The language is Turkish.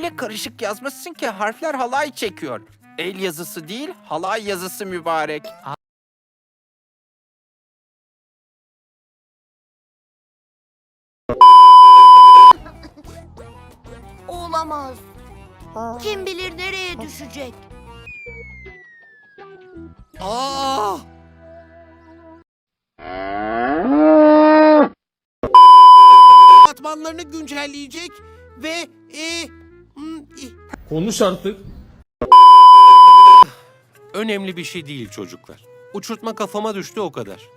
Öyle karışık yazmışsın ki harfler halay çekiyor. El yazısı değil, halay yazısı mübarek. Olamaz. Kim bilir nereye düşecek? Aa! Katmanlarını güncelleyecek ve Konuş artık. önemli bir şey değil çocuklar. Uçurtma kafama düştü o kadar.